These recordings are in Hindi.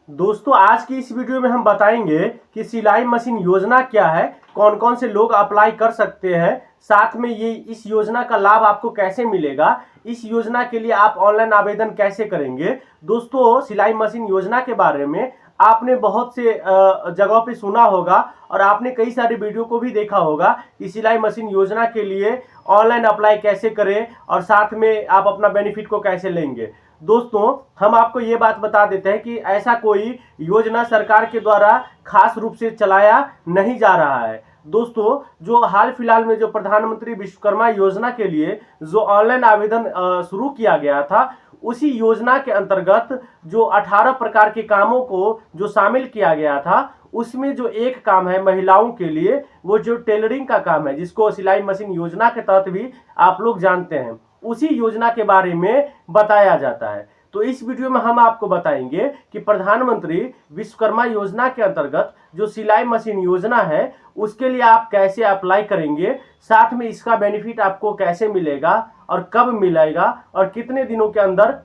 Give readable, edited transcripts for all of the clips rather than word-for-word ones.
दोस्तों आज की इस वीडियो में हम बताएंगे कि सिलाई मशीन योजना क्या है, कौन कौन से लोग अप्लाई कर सकते हैं, साथ में ये इस योजना का लाभ आपको कैसे मिलेगा, इस योजना के लिए आप ऑनलाइन आवेदन कैसे करेंगे। दोस्तों सिलाई मशीन योजना के बारे में आपने बहुत से जगहों पे सुना होगा और आपने कई सारे वीडियो को भी देखा होगा कि सिलाई मशीन योजना के लिए ऑनलाइन अप्लाई कैसे करें और साथ में आप अपना बेनिफिट को कैसे लेंगे। दोस्तों हम आपको ये बात बता देते हैं कि ऐसा कोई योजना सरकार के द्वारा खास रूप से चलाया नहीं जा रहा है। दोस्तों जो हाल फिलहाल में जो प्रधानमंत्री विश्वकर्मा योजना के लिए जो ऑनलाइन आवेदन शुरू किया गया था, उसी योजना के अंतर्गत जो 18 प्रकार के कामों को जो शामिल किया गया था, उसमें जो एक काम है महिलाओं के लिए, वो जो टेलरिंग का काम है, जिसको सिलाई मशीन योजना के तहत भी आप लोग जानते हैं, उसी योजना के बारे में बताया जाता है। तो इस वीडियो में हम आपको बताएंगे कि प्रधानमंत्री विश्वकर्मा योजना के अंतर्गत जो सिलाई मशीन योजना है उसके लिए आप कैसे अप्लाई करेंगे, साथ में इसका बेनिफिट आपको कैसे मिलेगा और कब मिलेगा और कितने दिनों के अंदर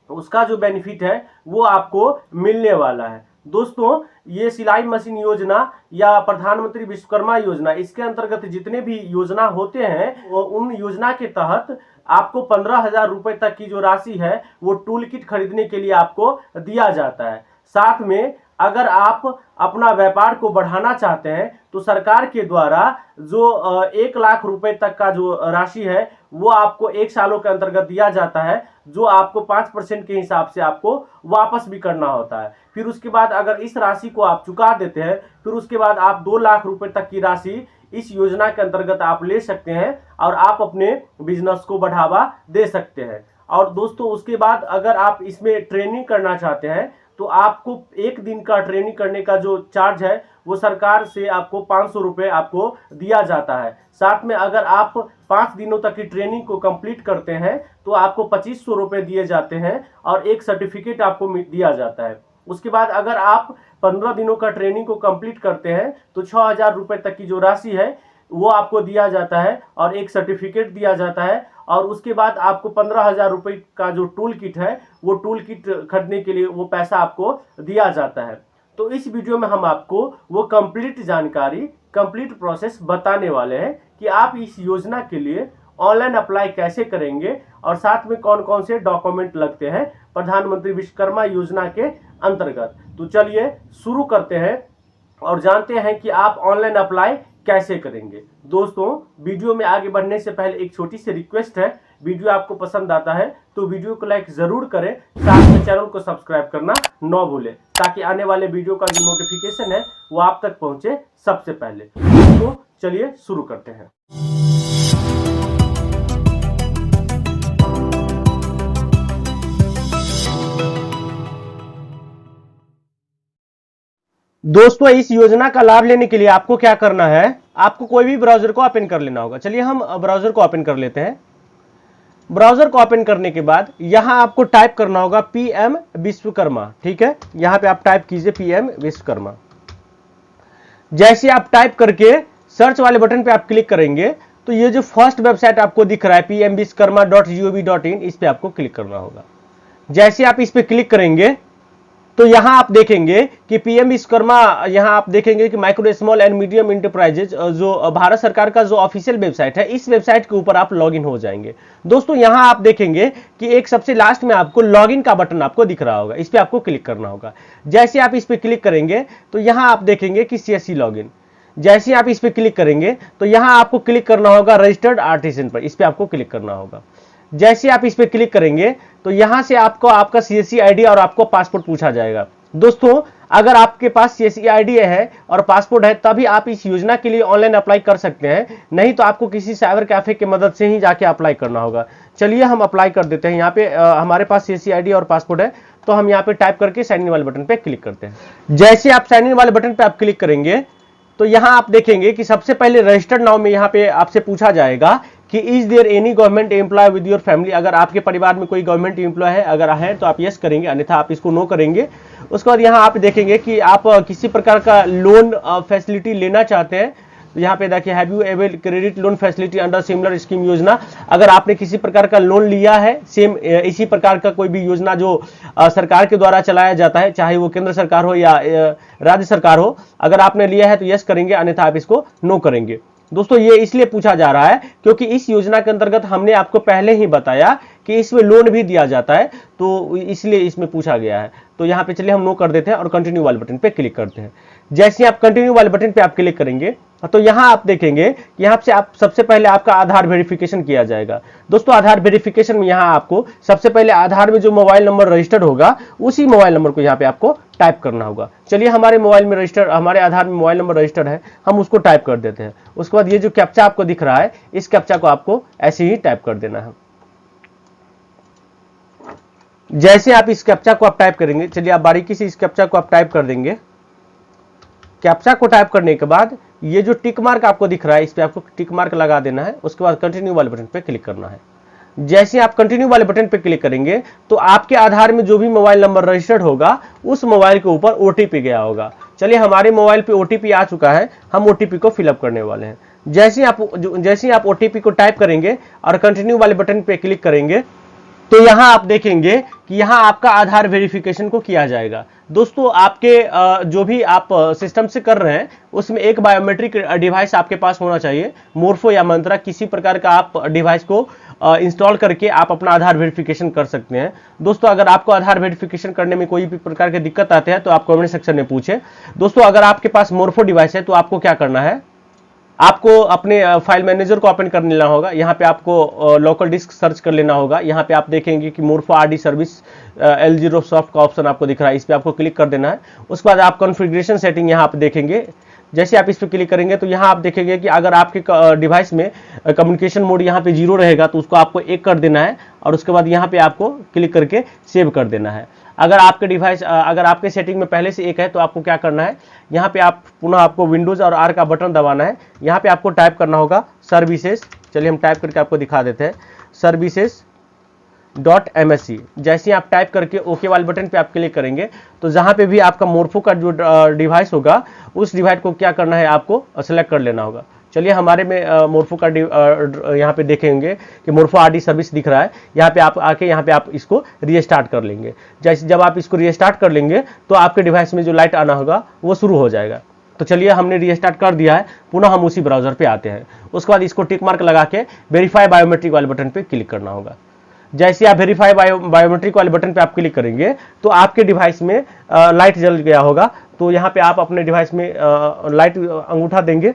उसका जो बेनिफिट है वो आपको मिलने वाला है। दोस्तों ये सिलाई मशीन योजना या प्रधानमंत्री विश्वकर्मा योजना, इसके अंतर्गत जितने भी योजना होते हैं उन योजना के तहत आपको 15,000 रुपए तक की जो राशि है वो टूल किट खरीदने के लिए आपको दिया जाता है। साथ में अगर आप अपना व्यापार को बढ़ाना चाहते हैं तो सरकार के द्वारा जो 1 लाख रुपए तक का जो राशि है वो आपको 1 सालों के अंतर्गत दिया जाता है, जो आपको 5% के हिसाब से आपको वापस भी करना होता है। फिर उसके बाद अगर इस राशि को आप चुका देते हैं, फिर उसके बाद आप 2 लाख रुपए तक की राशि इस योजना के अंतर्गत आप ले सकते हैं और आप अपने बिजनेस को बढ़ावा दे सकते हैं। और दोस्तों उसके बाद अगर आप इसमें ट्रेनिंग करना चाहते हैं तो आपको 1 दिन का ट्रेनिंग करने का जो चार्ज है वो सरकार से आपको 500 रुपये आपको दिया जाता है। साथ में अगर आप 5 दिनों तक की ट्रेनिंग को कंप्लीट करते हैं तो आपको 2500 रुपये दिए जाते हैं और एक सर्टिफिकेट आपको दिया जाता है। उसके बाद अगर आप 15 दिनों का ट्रेनिंग को कंप्लीट करते हैं तो 6,000 रुपये तक की जो राशि है वो आपको दिया जाता है और एक सर्टिफिकेट दिया जाता है। और उसके बाद आपको 15,000 रुपये का जो टूल किट है वो टूल किट खरीदने के लिए वो पैसा आपको दिया जाता है। तो इस वीडियो में हम आपको वो कंप्लीट जानकारी, कंप्लीट प्रोसेस बताने वाले हैं कि आप इस योजना के लिए ऑनलाइन अप्लाई कैसे करेंगे और साथ में कौन कौन से डॉक्यूमेंट लगते हैं प्रधानमंत्री विश्वकर्मा योजना के अंतर्गत। तो चलिए शुरू करते हैं और जानते हैं कि आप ऑनलाइन अप्लाई कैसे करेंगे। दोस्तों वीडियो में आगे बढ़ने से पहले एक छोटी सी रिक्वेस्ट है, वीडियो आपको पसंद आता है तो वीडियो को लाइक जरूर करें, साथ में चैनल को सब्सक्राइब करना न भूलें ताकि आने वाले वीडियो का जो नोटिफिकेशन है वो आप तक पहुंचे सबसे पहले। तो चलिए शुरू करते हैं। दोस्तों इस योजना का लाभ लेने के लिए आपको क्या करना है, आपको कोई भी ब्राउजर को ओपन कर लेना होगा। चलिए हम ब्राउजर को ओपन कर लेते हैं। ब्राउजर को ओपन करने के बाद यहां आपको टाइप करना होगा पीएम विश्वकर्मा। ठीक है, यहां पे आप टाइप कीजिए पीएम विश्वकर्मा। जैसे आप टाइप करके सर्च वाले बटन पे आप क्लिक करेंगे तो ये जो फर्स्ट वेबसाइट आपको दिख रहा है pmvishkarma.gov.in, इस पे आपको क्लिक करना होगा। जैसे आप इस पे क्लिक करेंगे तो यहां आप देखेंगे कि पीएम विश्वकर्मा, यहां आप देखेंगे कि micro small and medium enterprises जो भारत सरकार का जो ऑफिशियल वेबसाइट है, इस वेबसाइट के ऊपर आप लॉगिन हो जाएंगे। दोस्तों यहां आप देखेंगे कि एक सबसे लास्ट में आपको लॉगिन का बटन आपको दिख रहा होगा, इस पे आपको क्लिक करना होगा। जैसे आप इस पे क्लिक करेंगे तो यहां आप देखेंगे कि सीएससी लॉगिन, जैसे आप इस पे क्लिक करेंगे तो यहां आपको क्लिक करना होगा रजिस्टर्ड आर्टिसन पर, इस पे आपको क्लिक करना होगा। जैसे आप इस पे क्लिक करेंगे तो यहां से आपको आपका सीएससी आईडी और आपको पासपोर्ट पूछा जाएगा। दोस्तों अगर आपके पास सीएससी आईडी है और पासपोर्ट है तभी आप इस योजना के लिए ऑनलाइन अप्लाई कर सकते हैं, नहीं तो आपको किसी साइबर कैफे की मदद से ही जाके अप्लाई करना होगा। चलिए हम अप्लाई कर देते हैं। यहाँ पे हमारे पास सीएससी आईडी और पासपोर्ट है तो हम यहाँ पे टाइप करके साइन इन वाले बटन पे क्लिक करते हैं। जैसे आप साइन इन वाले बटन पे आप क्लिक करेंगे तो यहां आप देखेंगे कि सबसे पहले रजिस्टर्ड नाउ में यहां पे आपसे पूछा जाएगा कि is there any government employ with your family. अगर आपके परिवार में कोई गवर्नमेंट एम्प्लॉय है, अगर है तो आप यस करेंगे, अन्यथा आप इसको नो करेंगे। उसके बाद यहां आप देखेंगे कि आप किसी प्रकार का लोन फैसिलिटी लेना चाहते हैं तो यहाँ पे देखिए have you avail credit loan facility under similar scheme योजना। अगर आपने किसी प्रकार का लोन लिया है सेम इसी प्रकार का कोई भी योजना जो सरकार के द्वारा चलाया जाता है, चाहे वो केंद्र सरकार हो या राज्य सरकार हो, अगर आपने लिया है तो यस करेंगे, अन्यथा आप इसको नो करेंगे। दोस्तों ये इसलिए पूछा जा रहा है क्योंकि इस योजना के अंतर्गत हमने आपको पहले ही बताया कि इसमें लोन भी दिया जाता है, तो इसलिए इसमें पूछा गया है। तो यहाँ पे चलिए हम नो कर देते हैं और कंटिन्यू वाले बटन पे क्लिक करते हैं। जैसे आप कंटिन्यू वाले बटन पे आप क्लिक करेंगे तो यहाँ आप देखेंगे कि यहाँ से आप सबसे पहले आपका आधार वेरिफिकेशन किया जाएगा। दोस्तों आधार वेरिफिकेशन में यहाँ आपको सबसे पहले आधार में जो मोबाइल नंबर रजिस्टर्ड होगा उसी मोबाइल नंबर को यहाँ पे आपको टाइप करना होगा। चलिए हमारे मोबाइल में रजिस्टर्ड, हमारे आधार में मोबाइल नंबर रजिस्टर्ड है, हम उसको टाइप कर देते हैं। उसके बाद ये जो कैप्चा आपको दिख रहा है, इस कैप्चा को आपको ऐसे ही टाइप कर देना है। जैसे आप इस कैप्चा को आप टाइप करेंगे, चलिए आप बारीकी से इस कैप्चा को आप टाइप कर देंगे। कैप्चा को टाइप करने के बाद ये जो टिक मार्क आपको दिख रहा है, इस पे आपको टिक मार्क लगा देना है। उसके बाद कंटिन्यू वाले बटन पे क्लिक करना है। जैसे आप कंटिन्यू वाले बटन पे क्लिक करेंगे तो आपके आधार में जो भी मोबाइल नंबर रजिस्टर्ड होगा उस मोबाइल के ऊपर ओटीपी गया होगा। चलिए हमारे मोबाइल पे ओटीपी आ चुका है, हम ओटीपी को फिलअप करने वाले हैं। जैसे आप ओटीपी को टाइप करेंगे और कंटिन्यू वाले बटन पे क्लिक करेंगे तो यहां आप देखेंगे कि यहां आपका आधार वेरिफिकेशन को किया जाएगा। दोस्तों आपके जो भी आप सिस्टम से कर रहे हैं उसमें एक बायोमेट्रिक डिवाइस आपके पास होना चाहिए। मोर्फो या मंत्रा किसी प्रकार का आप डिवाइस को इंस्टॉल करके आप अपना आधार वेरिफिकेशन कर सकते हैं। दोस्तों अगर आपको आधार वेरिफिकेशन करने में कोई भी प्रकार की दिक्कत आते हैं तो आप कमेंट सेक्शन में पूछें। दोस्तों अगर आपके पास मोर्फो डिवाइस है तो आपको क्या करना है, आपको अपने फाइल मैनेजर को ओपन कर लेना होगा। यहाँ पे आपको लोकल डिस्क सर्च कर लेना होगा। यहाँ पे आप देखेंगे कि मोर्फो आरडी सर्विस L0 सॉफ्ट का ऑप्शन आपको दिख रहा है, इस पे आपको क्लिक कर देना है। उसके बाद आप कॉन्फ़िगरेशन सेटिंग यहाँ पे देखेंगे। जैसे आप इस पे क्लिक करेंगे तो यहाँ आप देखेंगे कि अगर आपके डिवाइस में कम्युनिकेशन मोड यहाँ पे 0 रहेगा तो उसको आपको 1 कर देना है और उसके बाद यहाँ पे आपको क्लिक करके सेव कर देना है। अगर आपके सेटिंग में पहले से 1 है तो आपको क्या करना है, यहाँ पे आप पुनः आपको विंडोज और R का बटन दबाना है। यहाँ पे आपको टाइप करना होगा सर्विसेज। चलिए हम टाइप करके आपको दिखा देते हैं, services.msc। जैसे आप टाइप करके ओके वाले बटन पे आप क्लिक करेंगे तो जहाँ पे भी आपका मोर्फो का जो डिवाइस होगा उस डिवाइस को क्या करना है, आपको सेलेक्ट कर लेना होगा। चलिए हमारे में मोर्फो का यहाँ पे देखेंगे कि मोर्फो आरडी सर्विस दिख रहा है। यहाँ पे आप आके यहाँ पे आप इसको रीस्टार्ट कर लेंगे। जैसे जब आप इसको रीस्टार्ट कर लेंगे तो आपके डिवाइस में जो लाइट आना होगा वो शुरू हो जाएगा। तो चलिए हमने रीस्टार्ट कर दिया है, पुनः हम उसी ब्राउजर पे आते हैं। उसके बाद इसको टिक मार्क लगा के वेरीफाई बायोमेट्रिक वाले बटन पे क्लिक करना होगा। जैसे आप वेरीफाई बायोमेट्रिक वाले बटन पे आप क्लिक करेंगे तो आपके डिवाइस में लाइट जल गया होगा। तो यहाँ पे आप अपने डिवाइस में लाइट अंगूठा देंगे।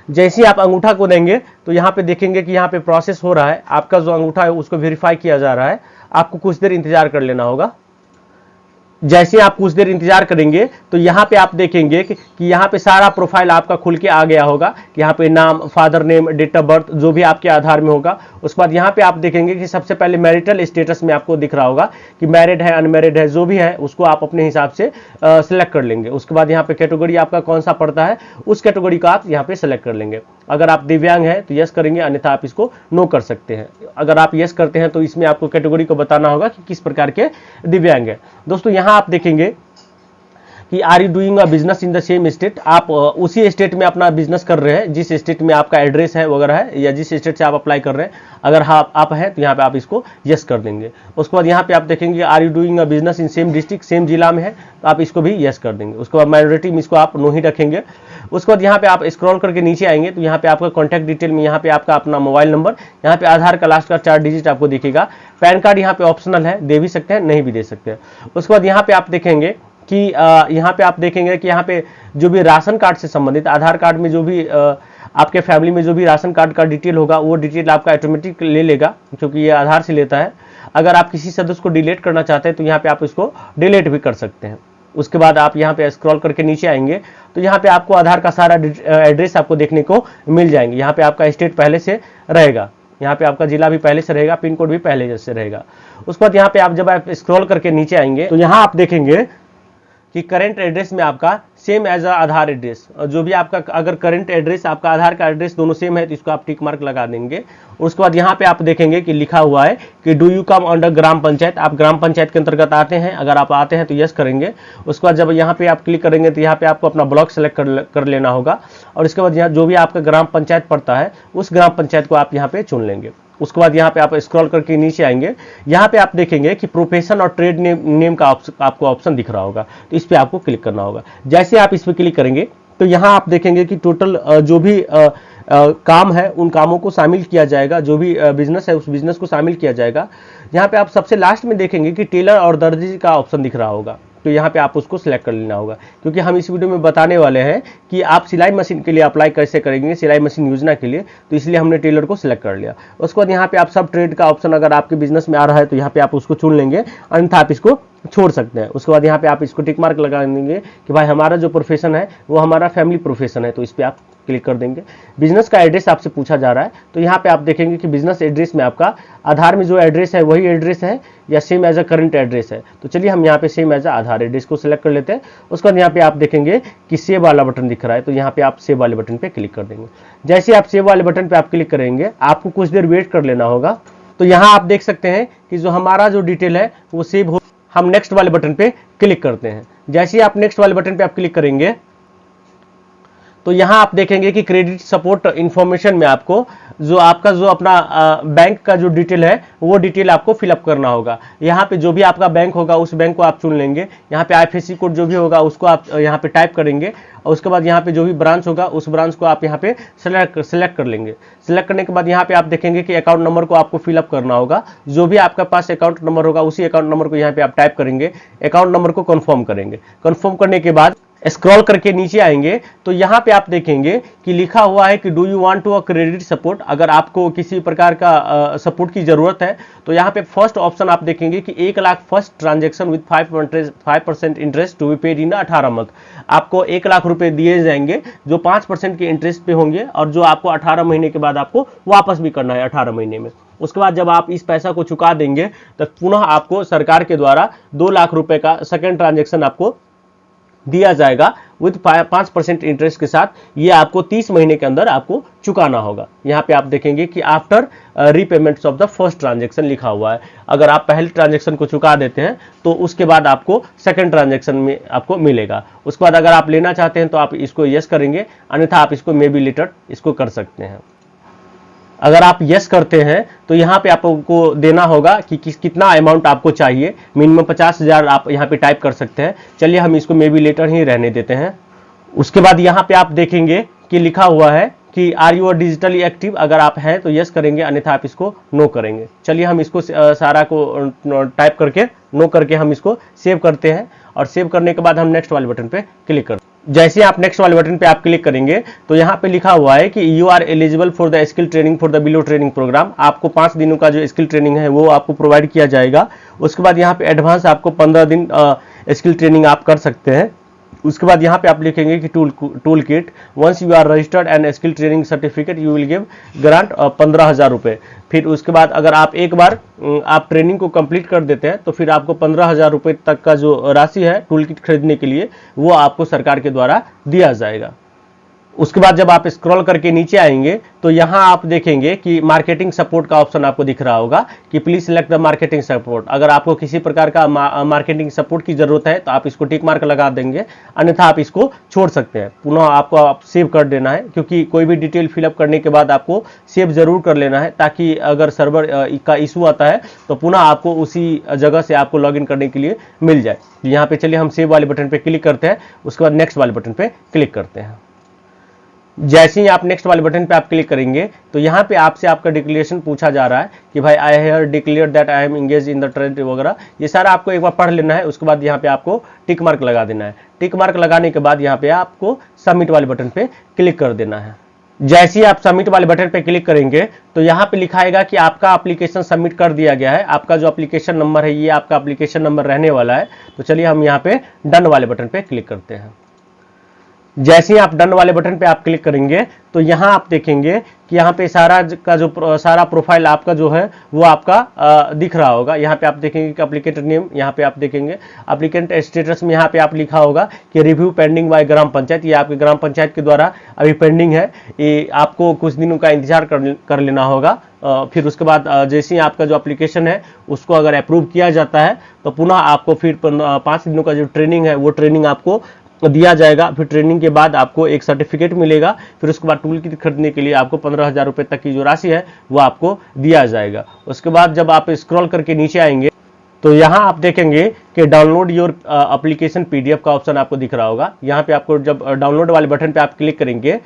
जैसे आप अंगूठा को देंगे तो यहाँ पे देखेंगे कि यहाँ पे प्रोसेस हो रहा है, आपका जो अंगूठा है उसको वेरीफाई किया जा रहा है। आपको कुछ देर इंतजार कर लेना होगा। जैसे आप कुछ देर इंतजार करेंगे तो यहाँ पे आप देखेंगे कि यहाँ पे सारा प्रोफाइल आपका खुल के आ गया होगा। यहाँ पे नाम, father name, date of birth जो भी आपके आधार में होगा। उसके बाद यहाँ पे आप देखेंगे कि सबसे पहले मैरिटल स्टेटस में आपको दिख रहा होगा कि मैरिड है, अनमैरिड है, जो भी है उसको आप अपने हिसाब से सिलेक्ट कर लेंगे। उसके बाद यहाँ पे कैटेगरी आपका कौन सा पड़ता है उस कैटेगरी का आप यहाँ पे सेलेक्ट कर लेंगे। अगर आप दिव्यांग हैं तो यस करेंगे, अन्यथा आप इसको नो कर सकते हैं। अगर आप यस करते हैं तो इसमें आपको कैटेगरी को बताना होगा कि किस प्रकार के दिव्यांग है। दोस्तों यहाँ आप देखेंगे कि are you doing a business in the same state, आप उसी स्टेट में अपना बिजनेस कर रहे हैं जिस स्टेट में आपका एड्रेस है वगैरह है, या जिस स्टेट से आप अप्लाई कर रहे हैं। अगर हाँ आप हैं तो यहाँ पे आप इसको यस कर देंगे। उसके बाद यहाँ पे आप देखेंगे are you doing a business in same district, same जिला में है तो आप इसको भी यस कर देंगे। उसके बाद माइनॉरिटी में इसको आप नो ही रखेंगे। उसके बाद यहाँ पे आप स्क्रॉल करके नीचे आएंगे तो यहाँ पे आपका कॉन्टैक्ट डिटेल में यहाँ पे आपका अपना मोबाइल नंबर, यहाँ पे आधार का लास्ट का 4 डिजिट आपको दिखेगा। पैन कार्ड यहाँ पे ऑप्शनल है, दे भी सकते हैं, नहीं भी दे सकते हैं। उसके बाद यहाँ पे आप देखेंगे कि यहाँ पे आप देखेंगे कि यहाँ पे जो भी राशन कार्ड से संबंधित, आधार कार्ड में जो भी आपके फैमिली में जो भी राशन कार्ड का डिटेल होगा वो डिटेल आपका ऑटोमेटिक ले लेगा, क्योंकि ये आधार से लेता है। अगर आप किसी सदस्य को डिलीट करना चाहते हैं तो यहाँ पे आप इसको डिलीट भी कर सकते हैं। उसके बाद आप यहाँ पे स्क्रॉल करके नीचे आएंगे तो यहाँ पे आपको आधार का सारा एड्रेस आपको देखने को मिल जाएंगे। यहाँ पे आपका स्टेट पहले से रहेगा, यहाँ पे आपका जिला भी पहले से रहेगा, पिन कोड भी पहले से रहेगा। उसके बाद यहाँ पे आप जब आप स्क्रॉल करके नीचे आएंगे तो यहाँ आप देखेंगे कि करेंट एड्रेस में आपका सेम एज आधार एड्रेस, जो भी आपका अगर करंट एड्रेस आपका आधार का एड्रेस दोनों सेम है तो इसको आप टिक मार्क लगा देंगे। उसके बाद यहाँ पे आप देखेंगे कि लिखा हुआ है कि डू यू कम अंडर ग्राम पंचायत, आप ग्राम पंचायत के अंतर्गत आते हैं, अगर आप आते हैं तो यस करेंगे। उसके बाद जब यहाँ पे आप क्लिक करेंगे तो यहाँ पे आपको अपना ब्लॉक सेलेक्ट कर लेना होगा और इसके बाद यहाँ जो भी आपका ग्राम पंचायत पड़ता है उस ग्राम पंचायत को आप यहाँ पे चुन लेंगे। उसके बाद यहाँ पे आप स्क्रॉल करके नीचे आएंगे, यहाँ पे आप देखेंगे कि प्रोफेशन और ट्रेड नेम का आपको ऑप्शन दिख रहा होगा, तो इस पे आपको क्लिक करना होगा। जैसे आप इस पे क्लिक करेंगे तो यहाँ आप देखेंगे कि टोटल जो भी काम है उन कामों को शामिल किया जाएगा, जो भी बिजनेस है उस बिजनेस को शामिल किया जाएगा। यहाँ पे आप सबसे लास्ट में देखेंगे कि टेलर और दर्जी का ऑप्शन दिख रहा होगा, तो यहाँ पे आप उसको सिलेक्ट कर लेना होगा, क्योंकि हम इस वीडियो में बताने वाले हैं कि आप सिलाई मशीन के लिए अप्लाई कैसे करेंगे, सिलाई मशीन योजना के लिए, तो इसलिए हमने टेलर को सिलेक्ट कर लिया। उसके बाद यहाँ पे आप सब ट्रेड का ऑप्शन अगर आपके बिजनेस में आ रहा है तो यहाँ पे आप उसको चुन लेंगे, अन्यथा आप इसको छोड़ सकते हैं। उसके बाद यहाँ पे आप इसको टिक मार्क लगा देंगे कि भाई हमारा जो प्रोफेशन है वो हमारा फैमिली प्रोफेशन है, तो इस पर आप क्लिक कर देंगे। बिजनेस का एड्रेस आपसे पूछा जा रहा है, तो यहाँ पे आप देखेंगे कि बिजनेस एड्रेस में आपका आधार में जो एड्रेस है वही एड्रेस है या same as a current address है, तो चलिए हम यहाँ पे same as a Aadhaar address को सिलेक्ट कर लेते हैं। उसके बाद यहाँ पे आप देखेंगे कि सेव वाला बटन दिख रहा है, तो यहाँ पे आप सेव वाले बटन पे क्लिक कर देंगे। जैसे आप सेव वाले बटन पे आप क्लिक करेंगे आपको कुछ देर वेट कर लेना होगा। तो यहाँ आप देख सकते हैं कि जो हमारा जो डिटेल है वो सेव हो, हम नेक्स्ट वाले बटन पे क्लिक करते हैं। जैसे ही आप नेक्स्ट वाले बटन पे आप क्लिक करेंगे तो यहाँ आप देखेंगे कि क्रेडिट सपोर्ट इन्फॉर्मेशन में आपको जो अपना बैंक का जो डिटेल है वो डिटेल आपको फिलअप करना होगा। यहाँ पे जो भी आपका बैंक होगा उस बैंक को आप चुन लेंगे, यहाँ पे IFSC कोड जो भी होगा उसको आप यहाँ पे टाइप करेंगे और उसके बाद यहाँ पे जो भी ब्रांच होगा उस ब्रांच को आप यहाँ पे सेलेक्ट कर लेंगे। सेलेक्ट करने के बाद यहाँ पे आप देखेंगे कि अकाउंट नंबर को आपको फिलअप करना होगा, जो भी आपका पास अकाउंट नंबर होगा उसी अकाउंट नंबर को यहाँ पे आप टाइप करेंगे, अकाउंट नंबर को कन्फर्म करेंगे। कन्फर्म करने के बाद स्क्रॉल करके नीचे आएंगे तो यहाँ पे आप देखेंगे कि लिखा हुआ है कि do you want to a credit support, अगर आपको किसी प्रकार का सपोर्ट की जरूरत है तो यहाँ पे फर्स्ट ऑप्शन आप देखेंगे कि 1 lakh first transaction with 5% interest to be paid in 18 month. आपको 1 लाख रुपए दिए जाएंगे जो 5% के इंटरेस्ट पे होंगे और जो आपको 18 महीने के बाद आपको वापस भी करना है 18 महीने में। उसके बाद जब आप इस पैसा को चुका देंगे तो पुनः आपको सरकार के द्वारा 2 लाख रुपए का सेकेंड ट्रांजेक्शन आपको दिया जाएगा विद 5% इंटरेस्ट के साथ। ये आपको 30 महीने के अंदर आपको चुकाना होगा। यहाँ पे आप देखेंगे कि after repayments of the first transaction लिखा हुआ है। अगर आप पहले ट्रांजेक्शन को चुका देते हैं तो उसके बाद आपको सेकंड ट्रांजेक्शन में आपको मिलेगा। उसके बाद अगर आप लेना चाहते हैं तो आप इसको यस करेंगे, अन्यथा आप इसको मे बी लेटर इसको कर सकते हैं। अगर आप यस करते हैं तो यहाँ पे आपको देना होगा कि कितना अमाउंट आपको चाहिए, मिनिमम 50,000 आप यहाँ पे टाइप कर सकते हैं। चलिए हम इसको मे बी लेटर ही रहने देते हैं। उसके बाद यहाँ पे आप देखेंगे कि लिखा हुआ है कि आर यू डिजिटली एक्टिव, अगर आप हैं तो यस करेंगे, अन्यथा आप इसको नो करेंगे। चलिए हम इसको सारा को टाइप करके नो करके हम इसको सेव करते हैं और सेव करने के बाद हम नेक्स्ट वाले बटन पे क्लिक करते हैं। जैसे आप नेक्स्ट वाले बटन पे आप क्लिक करेंगे तो यहाँ पे लिखा हुआ है कि you are eligible for the skill training for the below training programme. आपको 5 दिनों का जो स्किल ट्रेनिंग है वो आपको प्रोवाइड किया जाएगा। उसके बाद यहाँ पे एडवांस आपको 15 दिन स्किल ट्रेनिंग आप कर सकते हैं। उसके बाद यहाँ पे आप लिखेंगे कि tool kit once you are registered and skill training certificate you will give grant 15,000 रुपये। फिर उसके बाद अगर आप एक बार आप ट्रेनिंग को कंप्लीट कर देते हैं तो फिर आपको 15,000 रुपये तक का जो राशि है टूल किट खरीदने के लिए वो आपको सरकार के द्वारा दिया जाएगा। उसके बाद जब आप स्क्रॉल करके नीचे आएंगे तो यहाँ आप देखेंगे कि मार्केटिंग सपोर्ट का ऑप्शन आपको दिख रहा होगा कि please select the marketing support. अगर आपको किसी प्रकार का मार्केटिंग सपोर्ट की जरूरत है तो आप इसको टिक मार्क लगा देंगे, अन्यथा आप इसको छोड़ सकते हैं। पुनः आपको आप सेव कर देना है, क्योंकि कोई भी डिटेल फिलअप करने के बाद आपको सेव जरूर कर लेना है, ताकि अगर सर्वर का इशू आता है तो पुनः आपको उसी जगह से आपको लॉग इन करने के लिए मिल जाए। यहाँ पे चलिए हम सेव वाले बटन पे क्लिक करते हैं, उसके बाद नेक्स्ट वाले बटन पे क्लिक करते हैं। जैसे ही आप नेक्स्ट वाले बटन पे आप क्लिक करेंगे तो यहाँ पे आपसे आपका डिक्लेरेशन पूछा जा रहा है कि भाई I have declare that I am engage in the trade वगैरह, ये सारा आपको एक बार पढ़ लेना है। उसके बाद यहाँ पे आपको टिक मार्क लगा देना है। टिक मार्क लगाने के बाद यहाँ पे आपको सबमिट वाले बटन पे क्लिक कर देना है। जैसे ही आप सबमिट वाले बटन पे क्लिक करेंगे तो यहाँ पे लिखाएगा कि आपका एप्लीकेशन सबमिट कर दिया गया है। आपका जो एप्लीकेशन नंबर है ये आपका एप्लीकेशन नंबर रहने वाला है। तो चलिए हम यहाँ पे डन वाले बटन पे क्लिक करते हैं। जैसे ही आप डन वाले बटन पे आप क्लिक करेंगे तो यहाँ आप देखेंगे कि यहाँ पे सारा प्रोफाइल आपका जो है वो आपका दिख रहा होगा। यहाँ पे आप देखेंगे कि एप्लीकेंट नेम, यहाँ पे आप देखेंगे एप्लीकेंट स्टेटस में यहाँ पे आप लिखा होगा कि रिव्यू पेंडिंग बाय ग्राम पंचायत। ये आपके ग्राम पंचायत के द्वारा अभी पेंडिंग है, ये आपको कुछ दिनों का इंतजार कर लेना होगा। फिर उसके बाद जैसे ही आपका जो एप्लीकेशन है उसको अगर अप्रूव किया जाता है तो पुनः आपको फिर 5 दिनों का जो ट्रेनिंग है वो ट्रेनिंग आपको दिया जाएगा। फिर ट्रेनिंग के बाद आपको एक सर्टिफिकेट मिलेगा। फिर उसके बाद टूल किट खरीदने के लिए आपको 15,000 रुपये तक की जो राशि है वो आपको दिया जाएगा। उसके बाद जब आप स्क्रॉल करके नीचे आएंगे तो यहाँ आप देखेंगे कि डाउनलोड योर एप्लीकेशन पीडीएफ का ऑप्शन आपको दिख रहा होगा। यहाँ पे आपको जब डाउनलोड वाले बटन पे आप क्लिक करेंगे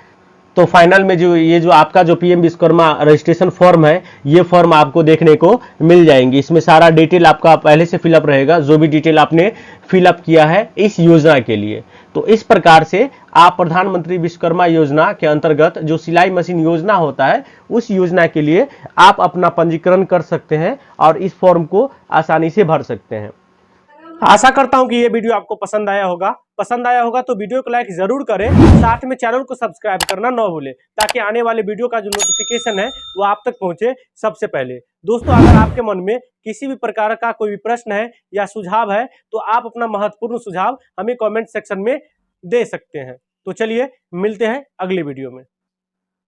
तो फाइनल में जो आपका जो पीएम विश्वकर्मा रजिस्ट्रेशन फॉर्म है, ये फॉर्म आपको देखने को मिल जाएंगे। इसमें सारा डिटेल आपका पहले से फिलअप रहेगा, जो भी डिटेल आपने फिलअप किया है इस योजना के लिए। तो इस प्रकार से आप प्रधानमंत्री विश्वकर्मा योजना के अंतर्गत जो सिलाई मशीन योजना होता है उस योजना के लिए आप अपना पंजीकरण कर सकते हैं और इस फॉर्म को आसानी से भर सकते हैं। आशा करता हूं कि ये वीडियो आपको पसंद आया होगा तो वीडियो को लाइक जरूर करें, साथ में चैनल को सब्सक्राइब करना न भूलें ताकि आने वाले वीडियो का जो नोटिफिकेशन है वो आप तक पहुंचे सबसे पहले। दोस्तों, अगर आपके मन में किसी भी प्रकार का कोई भी प्रश्न है या सुझाव है तो आप अपना महत्वपूर्ण सुझाव हमें कमेंट सेक्शन में दे सकते हैं। तो चलिए मिलते हैं अगले वीडियो में।